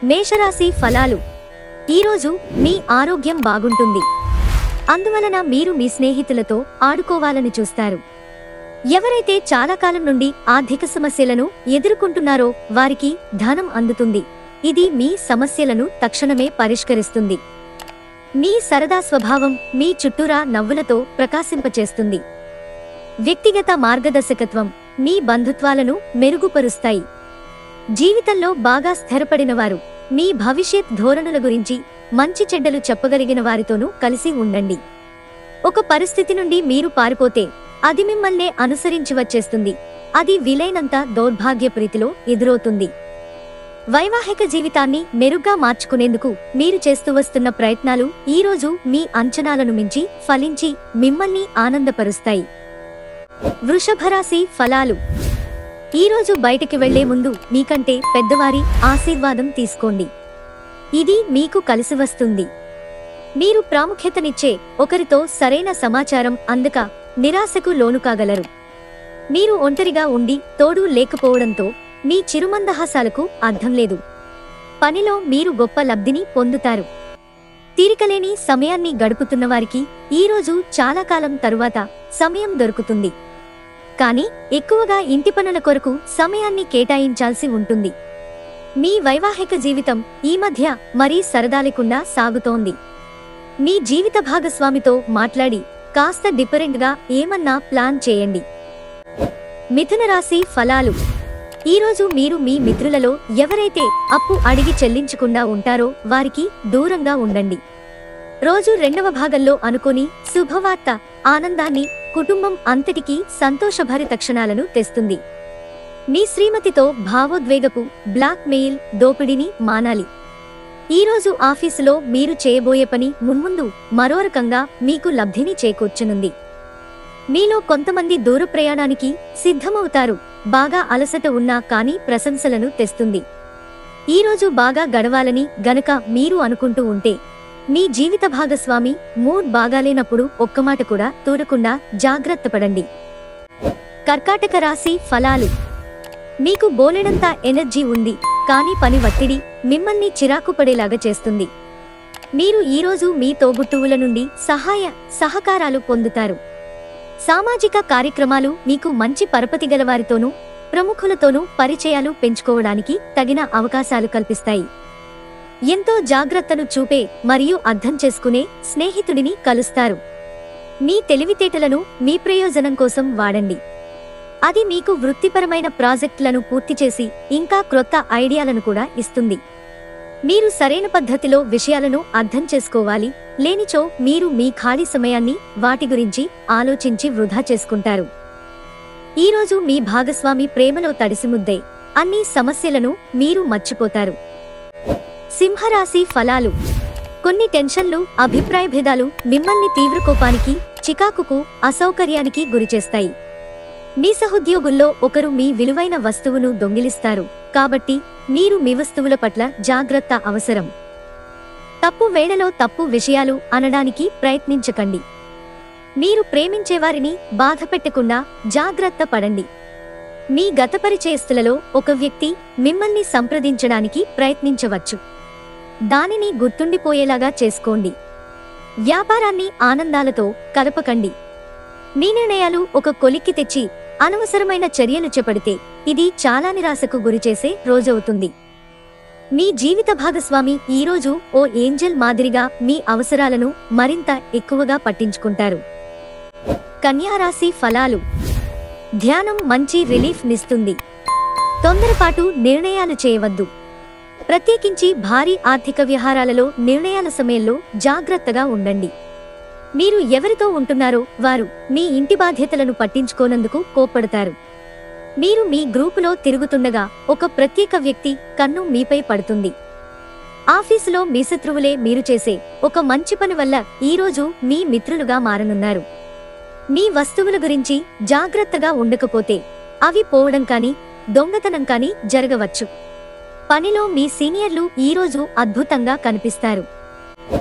మేషరాశి ఫలాలు. ఈరోజు మీ ఆరోగ్యం బాగుంటుంది. అందువలన మీరు మీ స్నేహితులతో ఆడుకోవాలని చూస్తారు. ఎవరైతే చాలా కాలం నుండి ఆర్థిక సమస్యలను ఎదుర్కొంటున్నారో వారికి ధనం అందుతుంది. ఇది మీ సమస్యలను తక్షణమే పరిష్కరిస్తుంది. మీ సరదా స్వభావం మీ చుట్టూరా నవ్వులతో ప్రకాశింపచేస్తుంది. వ్యక్తిగత మార్గదర్శకత్వం మీ బంధుత్వాలను మెరుగుపరుస్తాయి. జీవితంలో బాగా స్థిరపడినవారు మీ భవిష్యత్ ధోరణుల గురించి మంచి చెడ్డలు చెప్పగలిగిన వారితోనూ కలిసి ఉండండి. ఒక పరిస్థితి నుండి మీరు పారిపోతే అది మిమ్మల్నే అనుసరించి వచ్చేస్తుంది. అది వీలైనంత దౌర్భాగ్యప్రీతిలో ఎదురవుతుంది. వైవాహిక జీవితాన్ని మెరుగ్గా మార్చుకునేందుకు మీరు చేస్తూ వస్తున్న ప్రయత్నాలు ఈరోజు మీ అంచనాలను మించి ఫలించి మిమ్మల్ని ఆనందపరుస్తాయి. వృషభరాశి ఫలాలు. ఈరోజు బయటికి వెళ్లే ముందు మీకంటే పెద్దవారి ఆశీర్వాదం తీసుకోండి. ఇది మీకు కలిసి వస్తుంది. మీరు ప్రాముఖ్యతనిచ్చే ఒకరితో సరైన సమాచారం అందక నిరాశకు లోనుకాగలరు. మీరు ఒంటరిగా ఉండి తోడు లేకపోవడంతో మీ చిరుమందహాసాలకు అర్థం లేదు. పనిలో మీరు గొప్ప లబ్ధిని పొందుతారు. తీరికలేని సమయాన్ని గడుపుతున్నవారికి ఈరోజు చాలా కాలం తరువాత సమయం దొరుకుతుంది. కానీ ఎక్కువగా ఇంటి పనుల కొరకు సమయాన్ని కేటాయించాల్సి ఉంటుంది. మీ వైవాహిక జీవితం ఈ మధ్య మరీ సరదా లేకుండా సాగుతోంది. మీ జీవిత భాగస్వామితో మాట్లాడి కాస్త డిఫరెంట్గా ఏమన్నా ప్లాన్ చేయండి. మిథున రాశి ఫలాలు. ఈరోజు మీరు మీ మిత్రులలో ఎవరైతే అప్పు అడిగి చెల్లించకుండా ఉంటారో వారికి దూరంగా ఉండండి. రోజు రెండవ భాగంలో అనుకోని శుభవార్త ఆనందాన్ని కుటుంబం అంతటికీ సంతోషభరిత క్షణాలను తెస్తుంది. మీ శ్రీమతితో భావోద్వేగపు బ్లాక్ మెయిల్ దోపిడీని మానాలి. ఈరోజు ఆఫీసులో మీరు చేయబోయే పని మున్ముందు మరో రకంగా మీకు లబ్ధిని చేకూర్చనుంది. మీలో కొంతమంది దూర ప్రయాణానికి సిద్ధమవుతారు. బాగా అలసట ఉన్నా కానీ ప్రశంసలను తెస్తుంది. ఈరోజు బాగా గడవాలని గనక మీరు అనుకుంటూ ఉంటే మీ జీవిత భాగస్వామి మూడ్ బాగాలేనప్పుడు ఒక్కమాట కూడా తూరకుండా జాగ్రత్త పడండి. కర్కాటక రాశి ఫలాలు. మీకు బోలెడంత ఎనర్జీ ఉంది, కానీ పని ఒత్తిడి మిమ్మల్ని చిరాకు పడేలాగా చేస్తుంది. మీరు ఈరోజు మీ తోబుట్టువుల నుండి సహకారాలు పొందుతారు. సామాజిక కార్యక్రమాలు మీకు మంచి పరపతి గలవారితోనూ ప్రముఖులతోనూ పరిచయాలు పెంచుకోవడానికి తగిన అవకాశాలు కల్పిస్తాయి. ఎంతో జాగ్రత్తను చూపే మరియు అర్థం చేసుకునే స్నేహితుడిని కలుస్తారు. మీ తెలివితేటలను మీ ప్రయోజనం కోసం వాడండి. అది మీకు వృత్తిపరమైన ప్రాజెక్టులను పూర్తి చేసి ఇంకా క్రొత్త ఐడియాలను కూడా ఇస్తుంది. మీరు సరైన పద్ధతిలో విషయాలను అర్థం చేసుకోవాలి. లేనిచో మీరు మీ ఖాళీ సమయాన్ని వాటి గురించి ఆలోచించి వృధా చేసుకుంటారు. ఈరోజు మీ భాగస్వామి ప్రేమలో తడిసిముద్దే అన్ని సమస్యలను మీరు మర్చిపోతారు. సింహరాశి ఫలాలు. కొన్ని టెన్షన్లు అభిప్రాయ భేదాలు మిమ్మల్ని తీవ్ర కోపానికి చికాకుకు అసౌకర్యానికి గురిచేస్తాయి. మీ సహోద్యోగుల్లో ఒకరు మీ విలువైన వస్తువును దొంగిలిస్తారు. కాబట్టి మీరు మీ వస్తువుల పట్ల జాగ్రత్త అవసరం. తప్పు వేళలో తప్పు విషయాలు అనడానికి ప్రయత్నించకండి. మీరు ప్రేమించేవారిని బాధపెట్టకుండా జాగ్రత్త పడండి. మీ గత పరిచయస్తులలో ఒక వ్యక్తి మిమ్మల్ని సంప్రదించడానికి ప్రయత్నించవచ్చు. దానిని గుర్తుండిపోయేలాగా చేసుకోండి. వ్యాపారాన్ని ఆనందాలతో కలపకండి. మీ నిర్ణయాలు ఒక కొలిక్కి తెచ్చి అనవసరమైన చర్యలు చేపడితే ఇది చాలా నిరాశకు గురిచేసే రోజవుతుంది. మీ జీవిత భాగస్వామి ఈరోజు ఓ ఏంజెల్ మాదిరిగా మీ అవసరాలను మరింత ఎక్కువగా పట్టించుకుంటారు. కన్యారాశి ఫలాలు. ధ్యానం మంచి రిలీఫ్ నిస్తుంది. తొందరపాటు నిర్ణయాలు చేయవద్దు. ప్రత్యేకించి భారీ ఆర్థిక వ్యవహారాలలో నిర్ణయాల సమయంలో జాగ్రత్తగా ఉండండి. మీరు ఎవరితో ఉంటున్నారో వారు మీ ఇంటి బాధ్యతలను పట్టించుకోనందుకు కోప్పడతారు. మీరు మీ గ్రూపులో తిరుగుతుండగా ఒక ప్రత్యేక వ్యక్తి కన్ను మీపై పడుతుంది. ఆఫీసులో మీ శత్రువులే మీరు చేసే ఒక మంచి పని వల్ల ఈరోజు మీ మిత్రులుగా మారనున్నారు. మీ వస్తువుల గురించి జాగ్రత్తగా ఉండకపోతే అవి పోవడం కానీ దొంగతనం కానీ జరగవచ్చు. పనిలో మీ సీనియర్లు ఈరోజు అద్భుతంగా కనిపిస్తారు.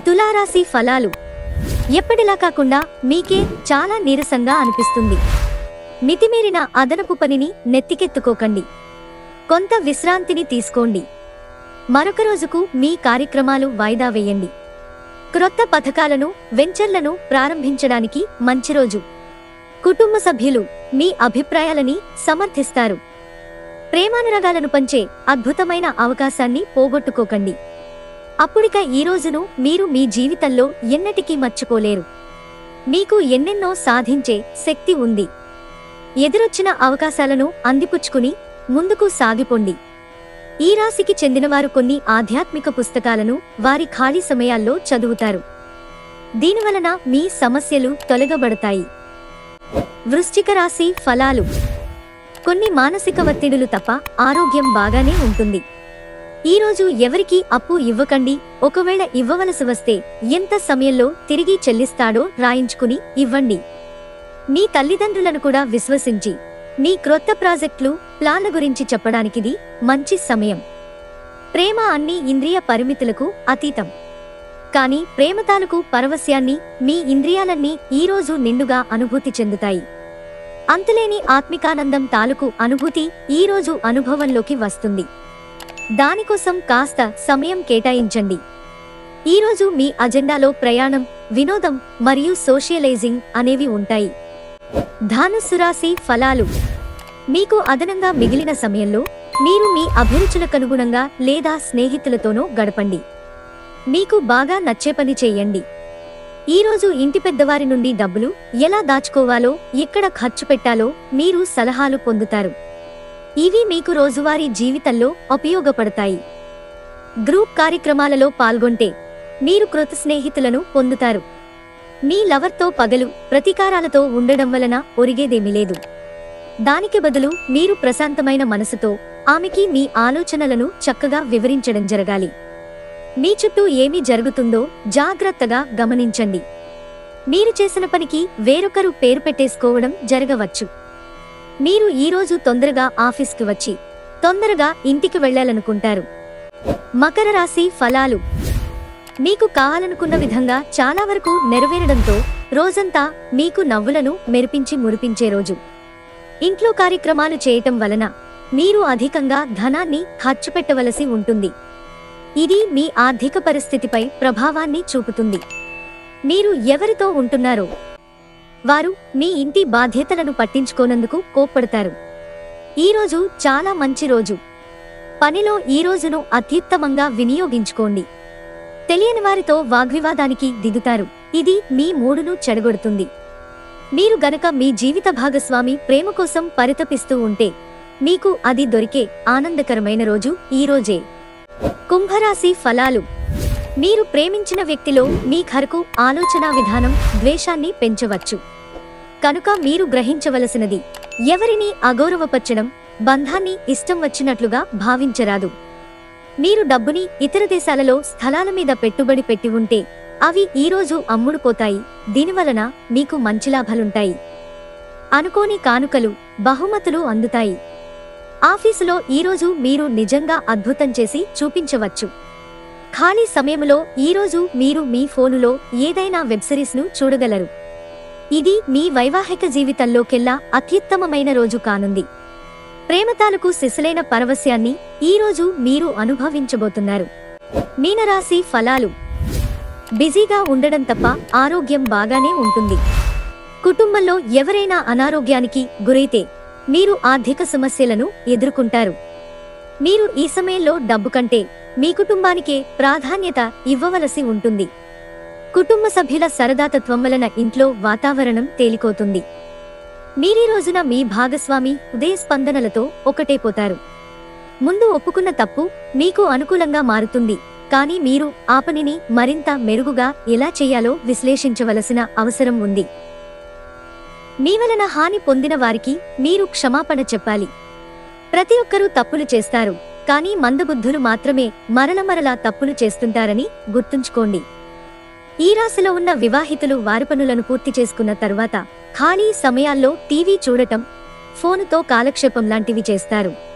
తులారాశి ఫలాలు. ఎప్పటిలా కాకుండా మీకే చాలా నీరసంగా అనిపిస్తుంది. మితిమీరిన అదనపు పనిని నెత్తికెత్తుకోకండి. కొంత విశ్రాంతిని తీసుకోండి. మరొక రోజుకు మీ కార్యక్రమాలు వాయిదా వేయండి. క్రొత్త పథకాలను, వెంచర్లను ప్రారంభించడానికి మంచి రోజు. కుటుంబ సభ్యులు మీ అభిప్రాయాలని సమర్థిస్తారు. ప్రేమానురాగాలను పంచే అద్భుతమైన అవకాశాన్ని పోగొట్టుకోకండి. అప్పుడిక ఈ రోజును మీరు మీ జీవితంలో ఎన్నటికీ మర్చిపోలేరు. మీకు ఎన్నెన్నో సాధించే శక్తి ఉంది. ఎదురొచ్చిన అవకాశాలను అందిపుచ్చుకుని ముందుకు సాగిపోండి. ఈ రాశికి చెందినవారు కొన్ని ఆధ్యాత్మిక పుస్తకాలను వారి ఖాళీ సమయాల్లో చదువుతారు. దీనివలన మీ సమస్యలు తొలగబడతాయి. వృశ్చిక రాశి ఫలాలు. కొన్ని మానసిక ఒత్తిడులు తప్ప ఆరోగ్యం బాగానే ఉంటుంది. ఈరోజు ఎవరికీ అప్పు ఇవ్వకండి. ఒకవేళ ఇవ్వవలసి వస్తే ఎంత సమయంలో తిరిగి చెల్లిస్తాడో రాయించుకుని ఇవ్వండి. మీ తల్లిదండ్రులను కూడా విశ్వసించి మీ క్రొత్త ప్రాజెక్టులు, ప్లాన్ల గురించి చెప్పడానికిది మంచి సమయం. ప్రేమ అన్ని ఇంద్రియ పరిమితులకు అతీతం. కానీ ప్రేమ తాలూకు పరవశ్యాన్ని మీ ఇంద్రియాలన్నీ ఈరోజు నిండుగా అనుభూతి చెందుతాయి. అంతులేని ఆత్మికానందం తాలూకు అనుభూతి ఈరోజు అనుభవంలోకి వస్తుంది. దానికోసం కాస్త సమయం కేటాయించండి. ఈరోజు మీ అజెండాలో ప్రయాణం, వినోదం మరియు సోషియలైజింగ్ అనేవి ఉంటాయి. ధనుస్సు రాశి ఫలాలు. మీకు అదనంగా మిగిలిన సమయంలో మీరు మీ అభిరుచులకనుగుణంగా లేదా స్నేహితులతోనో గడపండి. మీకు బాగా నచ్చే పని చేయండి. ఈరోజు ఇంటి పెద్దవారి నుండి డబ్బులు ఎలా దాచుకోవాలో, ఎక్కడ ఖర్చు పెట్టాలో మీరు సలహాలు పొందుతారు. ఇవి మీకు రోజువారీ జీవితంలో ఉపయోగపడతాయి. గ్రూప్ కార్యక్రమాలలో పాల్గొంటే మీరు క్రొత్త స్నేహితులను పొందుతారు. మీ లవర్తో పగలు ప్రతీకారాలతో ఉండడం వలన ఒరిగేదేమీ లేదు. దానికి బదులు మీరు ప్రశాంతమైన మనసుతో ఆమెకి మీ ఆలోచనలను చక్కగా వివరించడం జరగాలి. మీ చుట్టూ ఏమి జరుగుతుందో జాగ్రత్తగా గమనించండి. మీరు చేసిన పనికి వేరొకరు పేరు పెట్టేసుకోవడం జరగవచ్చు. మీరు ఈరోజు తొందరగా ఆఫీస్కి వచ్చి తొందరగా ఇంటికి వెళ్లాలనుకుంటారు. మకర రాశి ఫలాలు. మీకు కావాలనుకున్న విధంగా చాలా వరకు నెరవేరడంతో రోజంతా మీకు నవ్వులను మెరిపించి మురిపించే రోజు. ఇంట్లో కార్యక్రమాలు చేయటం వలన మీరు అధికంగా ధనాన్ని ఖర్చు పెట్టవలసి ఉంటుంది. ఇది మీ ఆర్థిక పరిస్థితిపై ప్రభావాన్ని చూపుతుంది. మీరు ఎవరితో ఉంటున్నారో వారు మీ ఇంటి బాధ్యతలను పట్టించుకోనందుకు కోప్పడతారు. ఈరోజు చాలా మంచి రోజు. పనిలో ఈ రోజును అత్యుత్తమంగా వినియోగించుకోండి. తెలియని వారితో వాగ్వివాదానికి దిగుతారు. ఇది మీ మూడును చెడగొడుతుంది. మీరు గనక మీ జీవిత భాగస్వామి ప్రేమ కోసం పరితపిస్తూ ఉంటే మీకు అది దొరికే ఆనందకరమైన రోజు ఈ రోజే. కుంభరాశి ఫలాలు. మీరు ప్రేమించిన వ్యక్తిలో మీ ఖరకు ఆలోచనా విధానం ద్వేషాన్ని పెంచవచ్చు. కనుక మీరు గ్రహించవలసినది ఎవరిని అగౌరవపరచడం, బంధాన్ని ఇష్టం వచ్చినట్లుగా భావించరాదు. మీరు డబ్బుని ఇతర దేశాలలో స్థలాల మీద పెట్టుబడి పెట్టి ఉంటే అవి ఈరోజు అమ్ముడుపోతాయి. దీనివలన మీకు మంచి లాభాలుంటాయి. అనుకోని కానుకలు, బహుమతులు అందుతాయి. ఆఫీసులో ఈరోజు మీరు నిజంగా అద్భుతం చేసి చూపించవచ్చు. ఖాళీ సమయంలో ఈరోజు మీరు మీ ఫోనులో ఏదైనా వెబ్సిరీస్ను చూడగలరు. ఇది మీ వైవాహిక జీవితంలోకెల్లా అత్యుత్తమమైన రోజు కానుంది. ప్రేమ తాలూకు సిసలైన పరవశ్యాన్ని ఈరోజు మీరు అనుభవించబోతున్నారు. మీనరాశి ఫలాలు. బిజీగా ఉండడం తప్ప ఆరోగ్యం బాగానే ఉంటుంది. కుటుంబంలో ఎవరైనా అనారోగ్యానికి గురైతే మీరు ఆర్థిక సమస్యలను ఎదుర్కొంటారు. మీరు ఈ సమయంలో డబ్బు కంటే మీ కుటుంబానికే ప్రాధాన్యత ఇవ్వవలసి ఉంటుంది. కుటుంబ సభ్యుల సరదాతత్వం వలన ఇంట్లో వాతావరణం తేలికోతుంది. మీరీ రోజున మీ భాగస్వామి హృదయ స్పందనలతో ఒకటైపోతారు. ముందు ఒప్పుకున్న తప్పు మీకు అనుకూలంగా మారుతుంది. కానీ మీరు ఆ పనిని మరింత మెరుగుగా ఎలా చేయాలో విశ్లేషించవలసిన అవసరం ఉంది. మీ వలన హాని పొందిన వారికి మీరు క్షమాపణ చెప్పాలి. ప్రతి ఒక్కరూ తప్పులు చేస్తారు. కానీ మందబుద్ధులు మాత్రమే మరల తప్పులు చేస్తుంటారని గుర్తుంచుకోండి. ఈ రాశిలో ఉన్న వివాహితులు వారి పనులను పూర్తి చేసుకున్న తరువాత ఖాళీ సమయాల్లో టీవీ చూడటం, ఫోనుతో కాలక్షేపం లాంటివి చేస్తారు.